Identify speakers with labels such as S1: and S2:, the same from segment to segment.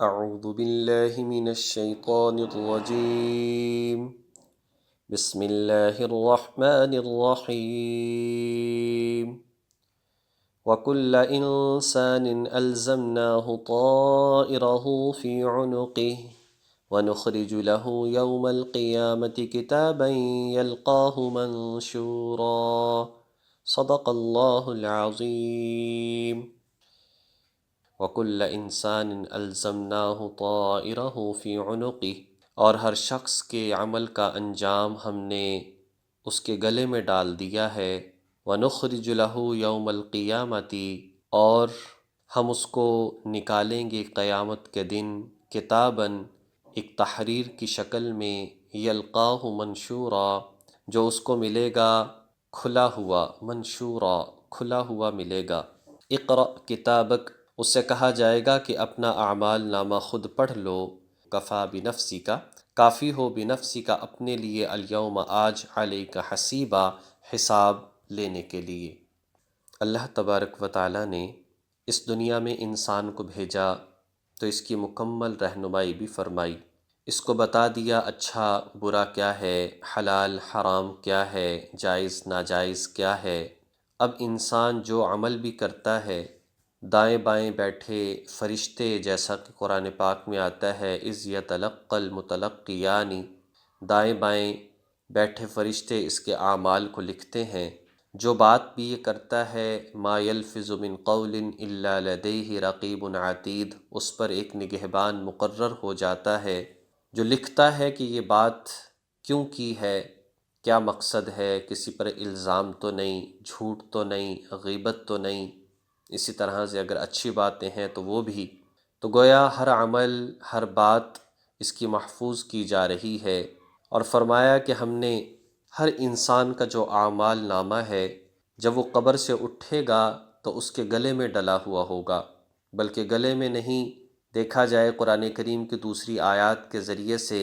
S1: اعوذ باللہ من الشیطان الرجیم بسم اللہ الرحمن الرحیم وَكُلَّ إِنسَانٍ أَلْزَمْنَاهُ طَائِرَهُ فِي عُنُقِهِ وَنُخْرِجُ لَهُ يَوْمَ الْقِيَامَةِ كِتَابًا يَلْقَاهُ مَنشُورًا صدق اللہ العظیم۔ وَكُلَّ إِنسَانٍ أَلْزَمْنَاهُ طَائِرَهُ فِي عُنُقِهِ، اور ہر شخص کے عمل کا انجام ہم نے اس کے گلے میں ڈال دیا ہے۔ وَنُخْرِجُ لَهُ يَوْمَ الْقِيَامَةِ، اور ہم اس کو نکالیں گے قیامت کے دن کتاباً، ایک تحریر کی شکل میں، يَلْقَاهُ مَنشُورًا، جو اس کو ملے گا کھلا ہوا، منشورا کھلا ہوا ملے گا۔ اقرأ کتابک، اس سے کہا جائے گا کہ اپنا اعمال نامہ خود پڑھ لو۔ کفا بنفسی کا، کافی ہو بنفسی کا اپنے لیے، الیوم آج، علیک حسیبا حساب لینے کے لیے۔ اللہ تبارک و تعالی نے اس دنیا میں انسان کو بھیجا تو اس کی مکمل رہنمائی بھی فرمائی، اس کو بتا دیا اچھا برا کیا ہے، حلال حرام کیا ہے، جائز ناجائز کیا ہے۔ اب انسان جو عمل بھی کرتا ہے، دائیں بائیں بیٹھے فرشتے، جیسا کہ قرآن پاک میں آتا ہے، اذ یتلقی المتلقیان، دائیں بائیں بیٹھے فرشتے اس کے اعمال کو لکھتے ہیں۔ جو بات بھی یہ کرتا ہے، ما یلفظ من قول الا لدیہ رقیب عتید، اس پر ایک نگہبان مقرر ہو جاتا ہے جو لکھتا ہے کہ یہ بات کیوں کی ہے، کیا مقصد ہے، کسی پر الزام تو نہیں، جھوٹ تو نہیں، غیبت تو نہیں۔ اسی طرح سے اگر اچھی باتیں ہیں تو وہ بھی، تو گویا ہر عمل، ہر بات اس کی محفوظ کی جا رہی ہے۔ اور فرمایا کہ ہم نے ہر انسان کا جو اعمال نامہ ہے، جب وہ قبر سے اٹھے گا تو اس کے گلے میں ڈلا ہوا ہوگا، بلکہ گلے میں نہیں، دیکھا جائے قرآن کریم کی دوسری آیات کے ذریعے سے،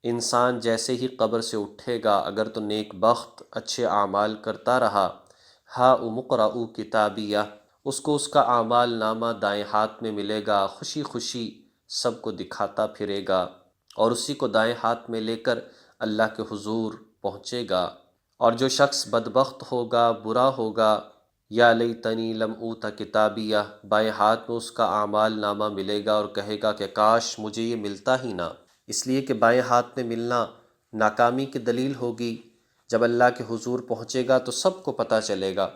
S1: انسان جیسے ہی قبر سے اٹھے گا، اگر تو نیک بخت اچھے اعمال کرتا رہا، ہاؤم اقرءوا کتابیہ، اس کو اس کا اعمال نامہ دائیں ہاتھ میں ملے گا، خوشی خوشی سب کو دکھاتا پھرے گا، اور اسی کو دائیں ہاتھ میں لے کر اللہ کے حضور پہنچے گا۔ اور جو شخص بدبخت ہوگا، برا ہوگا، یا لیتنی لم اوت کتابیہ، بائیں ہاتھ میں اس کا اعمال نامہ ملے گا اور کہے گا کہ کاش مجھے یہ ملتا ہی نہ، اس لیے کہ بائیں ہاتھ میں ملنا ناکامی کی دلیل ہوگی۔ جب اللہ کے حضور پہنچے گا تو سب کو پتہ چلے گا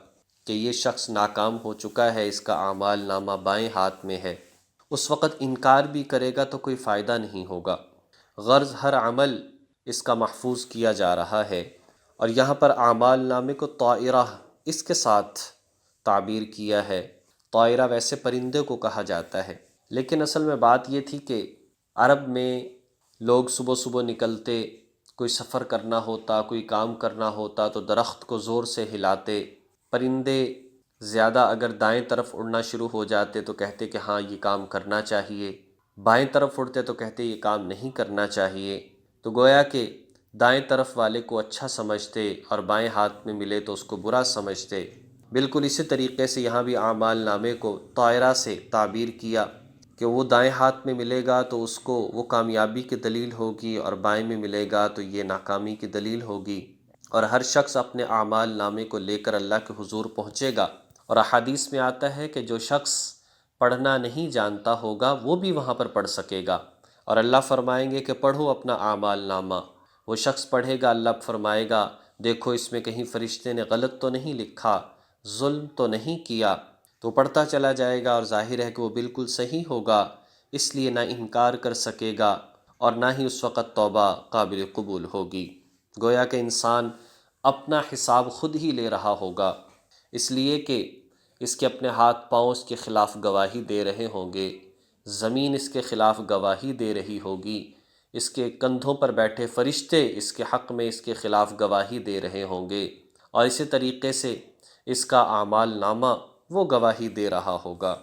S1: کہ یہ شخص ناکام ہو چکا ہے، اس کا اعمال نامہ بائیں ہاتھ میں ہے۔ اس وقت انکار بھی کرے گا تو کوئی فائدہ نہیں ہوگا۔ غرض ہر عمل اس کا محفوظ کیا جا رہا ہے۔ اور یہاں پر اعمال نامے کو طائرہ اس کے ساتھ تعبیر کیا ہے۔ طائرہ ویسے پرندے کو کہا جاتا ہے، لیکن اصل میں بات یہ تھی کہ عرب میں لوگ صبح صبح نکلتے، کوئی سفر کرنا ہوتا، کوئی کام کرنا ہوتا تو درخت کو زور سے ہلاتے۔ پرندے زیادہ اگر دائیں طرف اڑنا شروع ہو جاتے تو کہتے کہ ہاں یہ کام کرنا چاہیے، بائیں طرف اڑتے تو کہتے یہ کام نہیں کرنا چاہیے۔ تو گویا کہ دائیں طرف والے کو اچھا سمجھتے اور بائیں ہاتھ میں ملے تو اس کو برا سمجھتے۔ بالکل اسی طریقے سے یہاں بھی اعمال نامے کو طائرہ سے تعبیر کیا کہ وہ دائیں ہاتھ میں ملے گا تو اس کو وہ کامیابی کی دلیل ہوگی، اور بائیں میں ملے گا تو یہ ناکامی کی دلیل ہوگی۔ اور ہر شخص اپنے اعمال نامے کو لے کر اللہ کے حضور پہنچے گا۔ اور احادیث میں آتا ہے کہ جو شخص پڑھنا نہیں جانتا ہوگا وہ بھی وہاں پر پڑھ سکے گا، اور اللہ فرمائیں گے کہ پڑھو اپنا اعمال نامہ۔ وہ شخص پڑھے گا، اللہ فرمائے گا دیکھو اس میں کہیں فرشتے نے غلط تو نہیں لکھا، ظلم تو نہیں کیا، تو پڑھتا چلا جائے گا، اور ظاہر ہے کہ وہ بالکل صحیح ہوگا، اس لیے نہ انکار کر سکے گا اور نہ ہی اس وقت توبہ قابل قبول ہوگی۔ گویا کہ انسان اپنا حساب خود ہی لے رہا ہوگا، اس لیے کہ اس کے اپنے ہاتھ پاؤں اس کے خلاف گواہی دے رہے ہوں گے، زمین اس کے خلاف گواہی دے رہی ہوگی، اس کے کندھوں پر بیٹھے فرشتے اس کے حق میں اس کے خلاف گواہی دے رہے ہوں گے، اور اسی طریقے سے اس کا اعمال نامہ وہ گواہی دے رہا ہوگا۔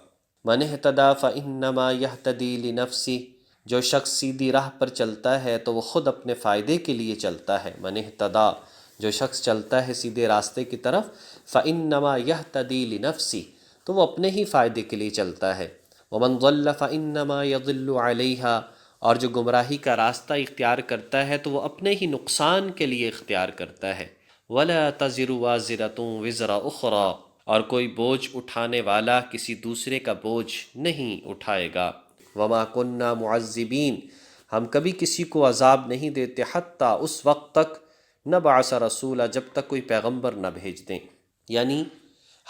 S1: من اہتدی فانما یہتدی لنفسہ، جو شخص سیدھی راہ پر چلتا ہے تو وہ خود اپنے فائدے کے لیے چلتا ہے۔ من اہتدی، جو شخص چلتا ہے سیدھے راستے کی طرف، فانما یہتدی لنفسہ، تو وہ اپنے ہی فائدے کے لیے چلتا ہے۔ وَمَنْ ضَلَّ فَإِنَّمَا يَضِلُّ عَلَيْهَا، اور جو گمراہی کا راستہ اختیار کرتا ہے تو وہ اپنے ہی نقصان کے لیے اختیار کرتا ہے۔ وَلَا تَزِرُ وَازِرَةٌ وِزْرَ أُخْرَى، اور کوئی بوجھ اٹھانے والا کسی دوسرے کا بوجھ نہیں اٹھائے گا۔ وَمَا كُنَّا مُعَذِّبِينَ، ہم کبھی کسی کو عذاب نہیں دیتے حتیٰ اس وقت تک نبعث رسولہ، جب تک کوئی پیغمبر نہ بھیج دیں۔ یعنی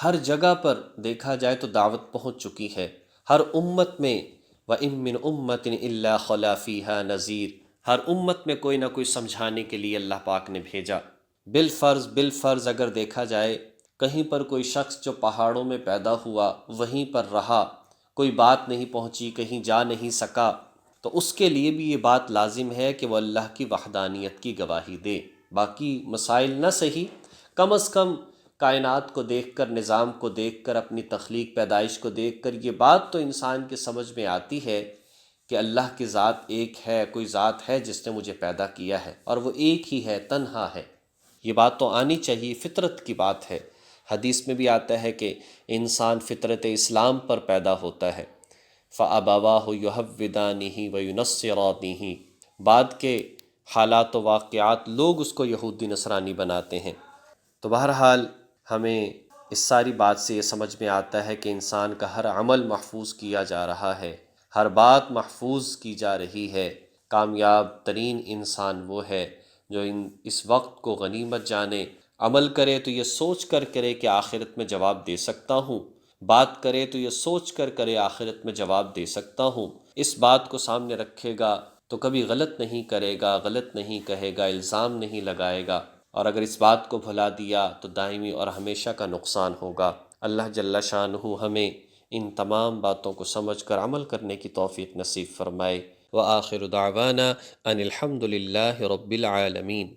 S1: ہر جگہ پر دیکھا جائے تو دعوت پہنچ چکی ہے، ہر امت میں۔ وَإِن مِّنْ أُمَّةٍ إِلَّا خَلَا فِيهَا نَذِيرٌ، ہر امت میں کوئی نہ کوئی سمجھانے کے لیے اللہ پاک نے بھیجا۔ بالفرض اگر دیکھا جائے کہیں پر کوئی شخص جو پہاڑوں میں پیدا ہوا وہیں پر رہا، کوئی بات نہیں پہنچی، کہیں جا نہیں سکا، تو اس کے لیے بھی یہ بات لازم ہے کہ وہ اللہ کی وحدانیت کی گواہی دے۔ باقی مسائل نہ صحیح، کم از کم کائنات کو دیکھ کر، نظام کو دیکھ کر، اپنی تخلیق پیدائش کو دیکھ کر یہ بات تو انسان کے سمجھ میں آتی ہے کہ اللہ کی ذات ایک ہے، کوئی ذات ہے جس نے مجھے پیدا کیا ہے، اور وہ ایک ہی ہے، تنہا ہے۔ یہ بات تو آنی چاہیے، فطرت کی بات ہے۔ حدیث میں بھی آتا ہے کہ انسان فطرت اسلام پر پیدا ہوتا ہے۔ فَأَبَوَاهُ يُهَوِّدَانِهِ وَيُنَصِّرَانِهِ، بعد کے حالات و واقعات لوگ اس کو یہودی نصرانی بناتے ہیں۔ تو بہرحال ہمیں اس ساری بات سے یہ سمجھ میں آتا ہے کہ انسان کا ہر عمل محفوظ کیا جا رہا ہے، ہر بات محفوظ کی جا رہی ہے۔ کامیاب ترین انسان وہ ہے جو اس وقت کو غنیمت جانے، عمل کرے تو یہ سوچ کر کرے کہ آخرت میں جواب دے سکتا ہوں، بات کرے تو یہ سوچ کر کرے آخرت میں جواب دے سکتا ہوں۔ اس بات کو سامنے رکھے گا تو کبھی غلط نہیں کرے گا، غلط نہیں کہے گا، الزام نہیں لگائے گا، اور اگر اس بات کو بھلا دیا تو دائمی اور ہمیشہ کا نقصان ہوگا۔ اللہ جل شانہ ہمیں ان تمام باتوں کو سمجھ کر عمل کرنے کی توفیق نصیب فرمائے۔ وآخر دعوانا ان الحمد للہ رب العالمین۔